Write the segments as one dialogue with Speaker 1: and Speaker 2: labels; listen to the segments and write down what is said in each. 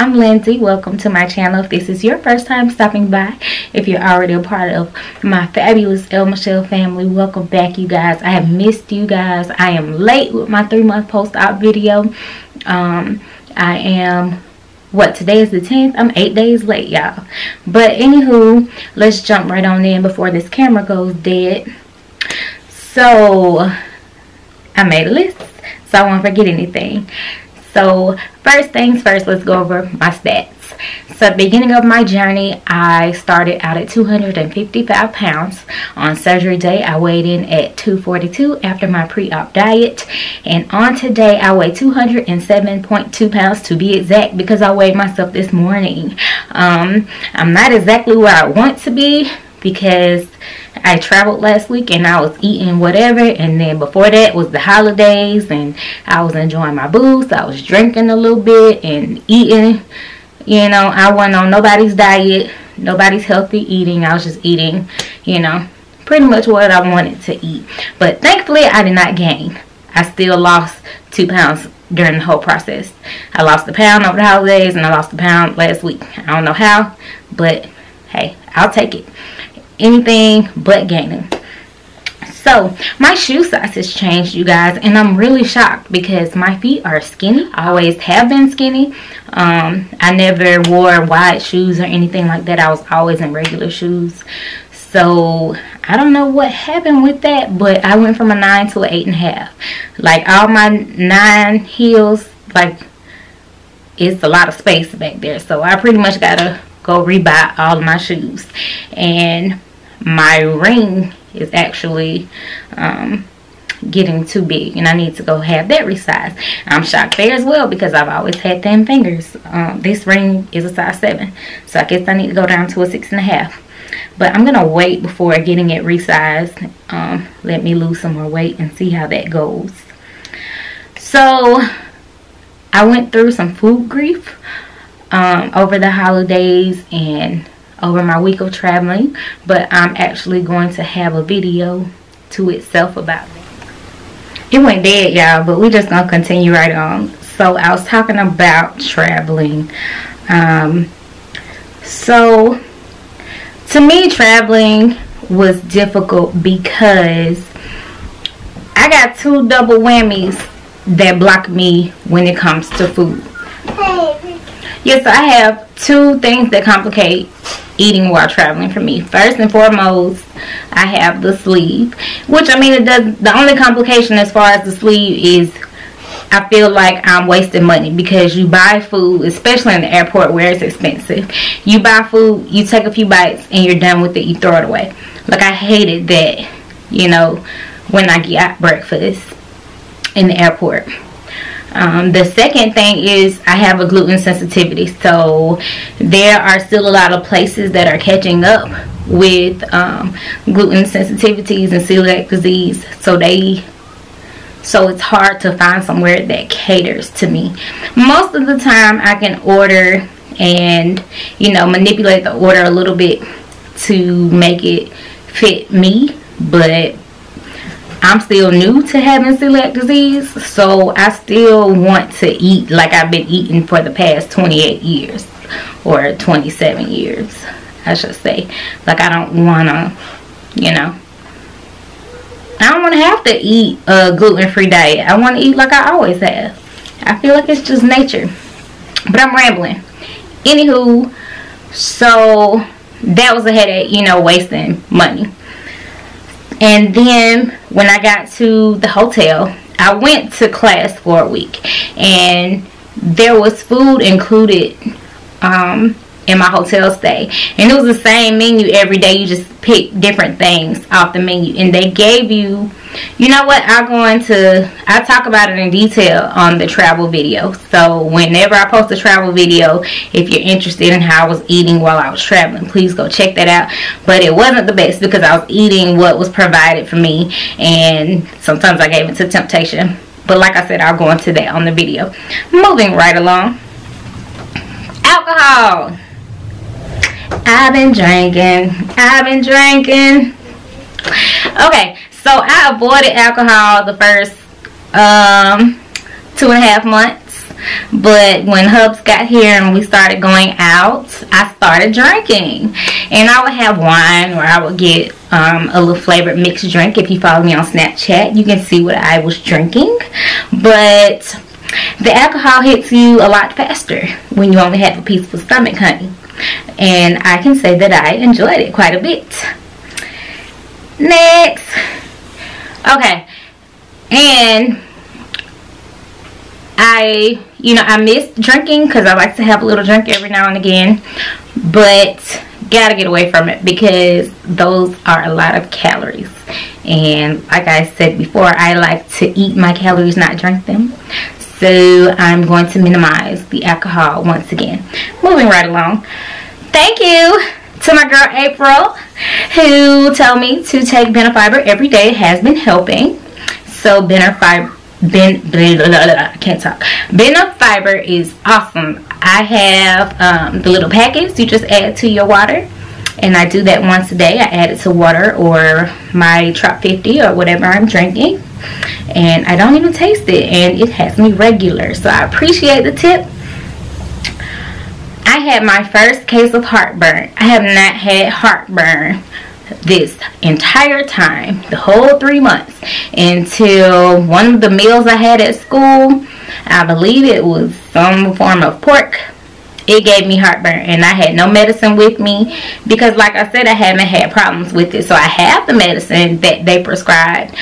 Speaker 1: I'm Lindsay. Welcome to my channel. If this is your first time stopping by, if you're already a part of my fabulous El Michelle family, welcome back, you guys. I have missed you guys. I am late with my 3-month post-op video. I am, today is the 10th? I'm 8 days late, y'all. But anywho, let's jump right on in before this camera goes dead. So, I made a list so I won't forget anything. So first things first, let's go over my stats. So at the beginning of my journey, I started out at 255 pounds. On surgery day, I weighed in at 242 after my pre-op diet. And on today, I weigh 207.2 pounds to be exact, because I weighed myself this morning. I'm not exactly where I want to be, because I traveled last week and I was eating whatever, and then before that was the holidays and I was enjoying my booze. I was drinking a little bit and eating. You know, I wasn't on nobody's diet, nobody's healthy eating. I was just eating, you know, pretty much what I wanted to eat. But thankfully I did not gain. I still lost 2 pounds during the whole process. I lost a pound over the holidays and I lost a pound last week. I don't know how, but hey, I'll take it. Anything but gaining. So my shoe size has changed, you guys, and I'm really shocked because my feet are skinny. I always have been skinny. I never wore wide shoes or anything like that. I was always in regular shoes. So I don't know what happened with that, but I went from a 9 to an 8.5. Like all my 9 heels, like it's a lot of space back there. So I pretty much gotta go rebuy all of my shoes. And my ring is actually getting too big and I need to go have that resized. I'm shocked there as well because I've always had thin fingers. This ring is a size 7, so I guess I need to go down to a 6.5. But I'm gonna wait before getting it resized. Let me lose some more weight and see how that goes. So I went through some food grief over the holidays and over my week of traveling, but I'm actually going to have a video to itself about it. It went dead, y'all, but we're just gonna continue right on. So I was talking about traveling. So to me, traveling was difficult because I got 2 double whammies that block me when it comes to food. Yes, I have 2 things that complicate eating while traveling for me. First and foremost, I have the sleeve, which, I mean, it does. The only complication as far as the sleeve is I feel like I'm wasting money, because you buy food, especially in the airport where it's expensive. You buy food, you take a few bites and you're done with it, you throw it away. Like, I hated that, you know, when I get breakfast in the airport. The second thing is I have a gluten sensitivity, so there are still a lot of places that are catching up with gluten sensitivities and celiac disease, so it's hard to find somewhere that caters to me. Most of the time I can order and, you know, manipulate the order a little bit to make it fit me, but I'm still new to having celiac disease, so I still want to eat like I've been eating for the past 28 years, or 27 years, I should say. Like, I don't want to, you know, I don't want to have to eat a gluten-free diet. I want to eat like I always have. I feel like it's just nature. But I'm rambling. Anywho, so that was a headache, you know, wasting money. And then when I got to the hotel, I went to class for a week, and there was food included in my hotel stay, and it was the same menu every day. You just pick different things off the menu, and they gave you, you know what, I talk about it in detail on the travel video. So whenever I post a travel video, if you're interested in how I was eating while I was traveling, please go check that out. But it wasn't the best because I was eating what was provided for me, and sometimes I gave it to temptation. But like I said, I'll go into that on the video. Moving right along. Alcohol. I've been drinking. Okay, so I avoided alcohol the first 2.5 months. But when Hubs got here and we started going out, I started drinking. And I would have wine, or I would get a little flavored mixed drink. If you follow me on Snapchat, you can see what I was drinking. But the alcohol hits you a lot faster when you only have a peaceful stomach, honey. And I can say that I enjoyed it quite a bit. Next. Okay. And I miss drinking because I like to have a little drink every now and again. But gotta get away from it because those are a lot of calories. And like I said before, I like to eat my calories, not drink them. So I'm going to minimize the alcohol once again. Moving right along. Thank you to my girl April, who told me to take Benefiber every day. It has been helping. So Benefiber is awesome. I have the little packets you just add to your water, and I do that once a day. I add it to water or my Trop 50 or whatever I'm drinking, and I don't even taste it, and it has me regular. So I appreciate the tip. I had my first case of heartburn. I have not had heartburn this entire time, the whole 3 months, until one of the meals I had at school, I believe it was some form of pork, it gave me heartburn. And I had no medicine with me because, like I said, I haven't had problems with it. So I have the medicine that they prescribed,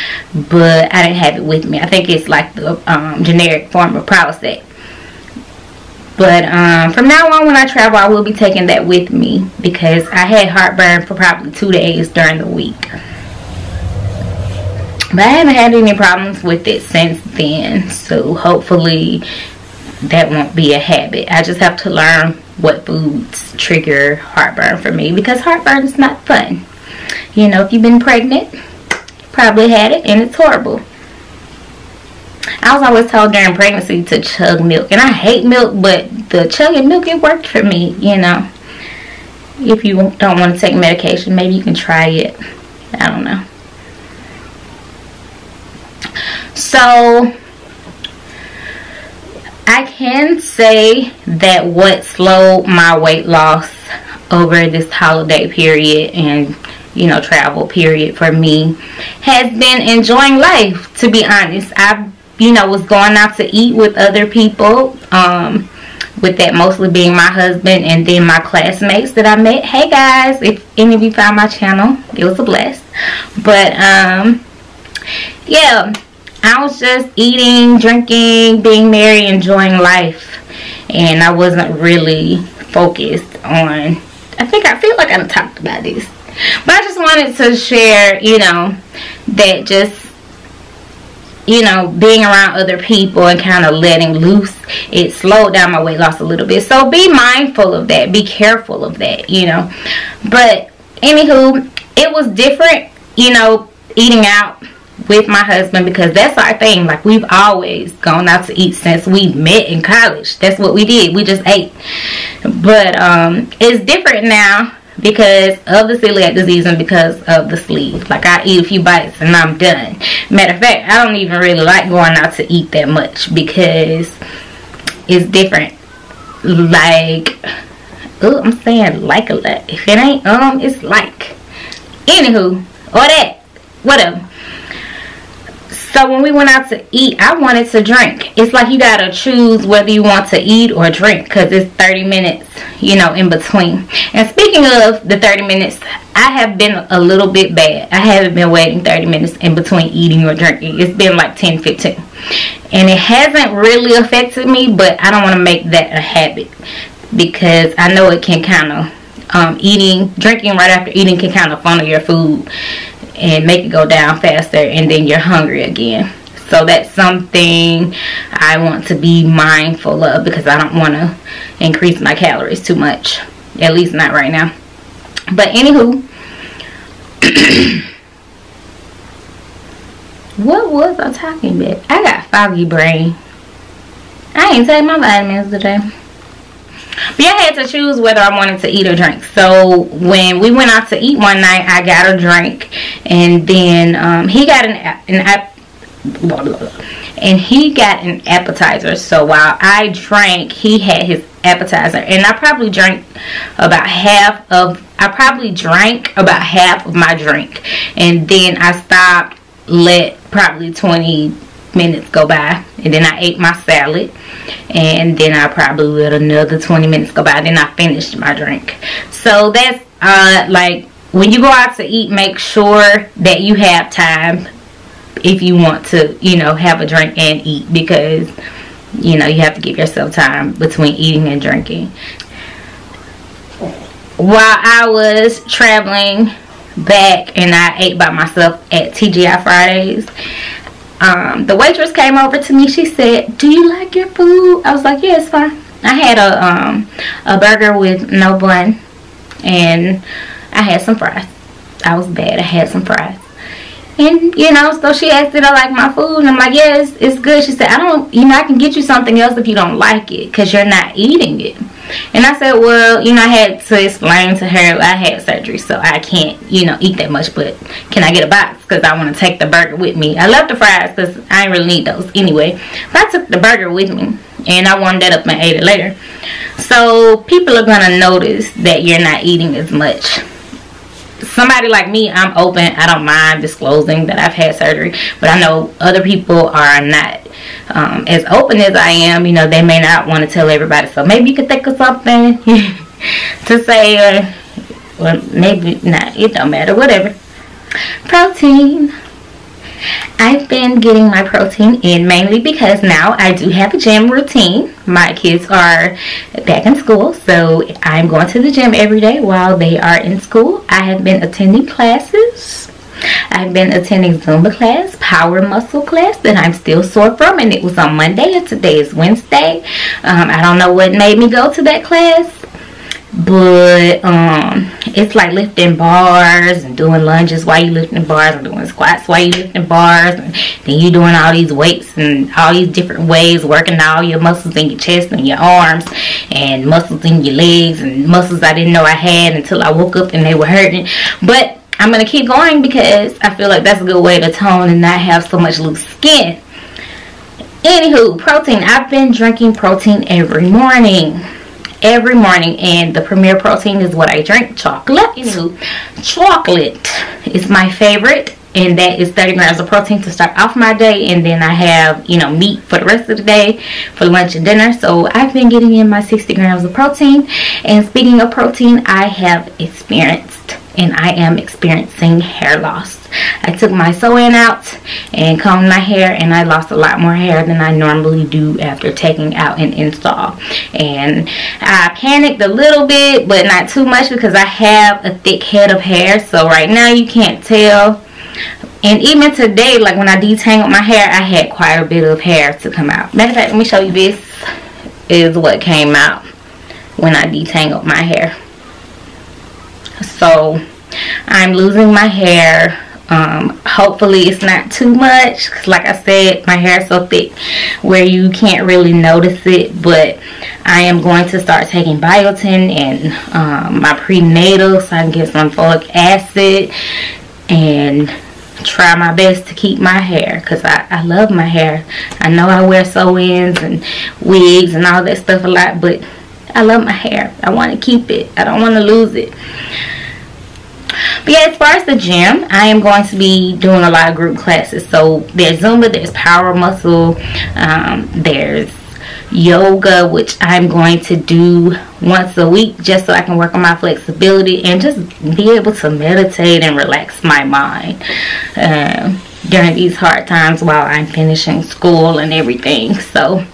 Speaker 1: but I didn't have it with me. I think it's like the generic form of Prilosec. But from now on, when I travel, I will be taking that with me because I had heartburn for probably 2 days during the week. But I haven't had any problems with it since then. So hopefully that won't be a habit. I just have to learn what foods trigger heartburn for me, because heartburn is not fun. You know, if you've been pregnant, you probably had it, and it's horrible. I was always told during pregnancy to chug milk, and I hate milk, but the chugging milk, it worked for me, you know. If you don't want to take medication, maybe you can try it. I don't know. So I can say that what slowed my weight loss over this holiday period and, you know, travel period for me has been enjoying life, to be honest. I, you know, was going out to eat with other people, with that mostly being my husband and then my classmates that I met. Hey guys, if any of you found my channel, it was a blast. But yeah, I was just eating, drinking, being merry, enjoying life, and I wasn't really focused on, I feel like I talked about this, but I just wanted to share, you know, that just, you know, being around other people and kind of letting loose, it slowed down my weight loss a little bit. So be mindful of that, be careful of that, you know. But anywho, it was different, you know, eating out with my husband, because that's our thing. Like, we've always gone out to eat since we met in college. That's what we did, we just ate. But it's different now because of the celiac disease and because of the sleeve. Like, I eat a few bites and I'm done. Matter of fact, I don't even really like going out to eat that much because it's different. Like, oh, I'm saying like a lot. If it ain't it's like. Anywho, or that, whatever. So when we went out to eat, I wanted to drink. It's like you gotta choose whether you want to eat or drink, because it's 30 minutes, you know, in between. And speaking of the 30 minutes, I have been a little bit bad. I haven't been waiting 30 minutes in between eating or drinking. It's been like 10-15. And it hasn't really affected me, but I don't want to make that a habit, because I know it can kind of, drinking right after eating can kind of funnel your food and make it go down faster, and then you're hungry again. So that's something I want to be mindful of, because I don't want to increase my calories too much, at least not right now. But anywho, what was I talking about? I got foggy brain. I ain't taking my vitamins today. But yeah, I had to choose whether I wanted to eat or drink. So when we went out to eat one night, I got a drink, and then he got and he got an appetizer. So while I drank, he had his appetizer, and I probably drank about half of my drink, and then I stopped, let probably 20 minutes go by, and then I ate my salad, and then I probably let another 20 minutes go by, then I finished my drink. So that's like, when you go out to eat, make sure that you have time if you want to, you know, have a drink and eat, because you know, you have to give yourself time between eating and drinking. While I was traveling back and I ate by myself at TGI Fridays, the waitress came over to me. She said, "Do you like your food?" I was like, "Yeah, it's fine." I had a burger with no bun, and I had some fries. I was bad. I had some fries. And, you know, so she asked, did I like my food? And I'm like, yeah, it's good. She said, I can get you something else if you don't like it, because you're not eating it. And I said, well, you know, I had to explain to her I had surgery, so I can't, you know, eat that much. But can I get a box? Because I want to take the burger with me. I love the fries because I didn't really need those anyway. But I took the burger with me, and I warmed that up and ate it later. So people are going to notice that you're not eating as much. Somebody like me, I'm open. I don't mind disclosing that I've had surgery, but I know other people are not as open as I am. You know, they may not want to tell everybody. So maybe you could think of something to say, or maybe not. It don't matter. Whatever. Protein. I've been getting my protein in mainly because now I do have a gym routine. My kids are back in school, so I'm going to the gym every day while they are in school. I have been attending classes. I've been attending Zumba class, power muscle class that I'm still sore from, and it was on Monday, and today is Wednesday. I don't know what made me go to that class, but it's like lifting bars and doing lunges while you lifting bars, and doing squats while you lifting bars, and then you doing all these weights and all these different ways, working all your muscles in your chest and your arms, and muscles in your legs, and muscles I didn't know I had until I woke up and they were hurting. But I'm gonna keep going because I feel like that's a good way to tone and not have so much loose skin. Anywho, protein. I've been drinking protein every morning, and the premier protein is what I drink, chocolate. Chocolate is my favorite, and that is 30 grams of protein to start off my day, and then I have, you know, meat for the rest of the day for lunch and dinner. So I've been getting in my 60 grams of protein. And speaking of protein, I have experienced, and I am experiencing hair loss. I took my sew-in out and combed my hair, and I lost a lot more hair than I normally do after taking out an install. And I panicked a little bit, but not too much, because I have a thick head of hair. So right now you can't tell. And even today, like when I detangled my hair, I had quite a bit of hair to come out. Matter of fact, let me show you. This is what came out when I detangled my hair. So I'm losing my hair. Hopefully it's not too much, because like I said, my hair is so thick where you can't really notice it. But I am going to start taking biotin and my prenatal, so I can get some folic acid and try my best to keep my hair, because I love my hair. I know I wear sew-ins and wigs and all that stuff a lot, but I love my hair. I want to keep it. I don't want to lose it. But yeah, as far as the gym, I am going to be doing a lot of group classes. So there's Zumba, there's power muscle, there's yoga, which I'm going to do once a week, just so I can work on my flexibility and just be able to meditate and relax my mind during these hard times while I'm finishing school and everything. So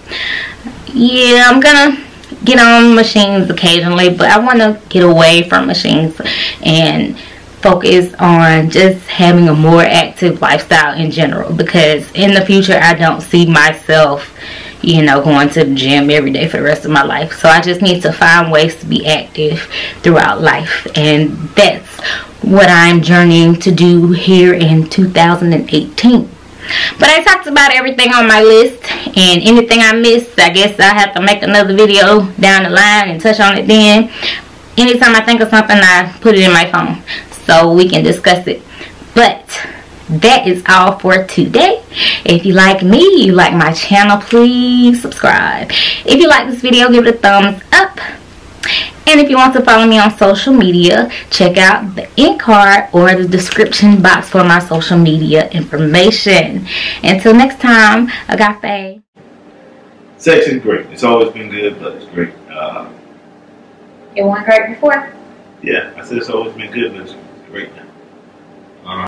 Speaker 1: yeah, I'm gonna get on machines occasionally, but I want to get away from machines and focus on just having a more active lifestyle in general, because in the future I don't see myself, you know, going to the gym every day for the rest of my life. So I just need to find ways to be active throughout life, and that's what I'm journeying to do here in 2018. But I talked about everything on my list, and anything I missed, I guess I have to make another video down the line and touch on it then. Anytime I think of something, I put it in my phone so we can discuss it. But that is all for today. If you like me, you like my channel, please subscribe. If you like this video, give it a thumbs up. And if you want to follow me on social media, check out the end card or the description box for my social media information. Until next time, agape.
Speaker 2: Sex is great. It's always been good, but it's great.
Speaker 1: It wasn't great before?
Speaker 2: Yeah, I said it's always been good, but it's great now.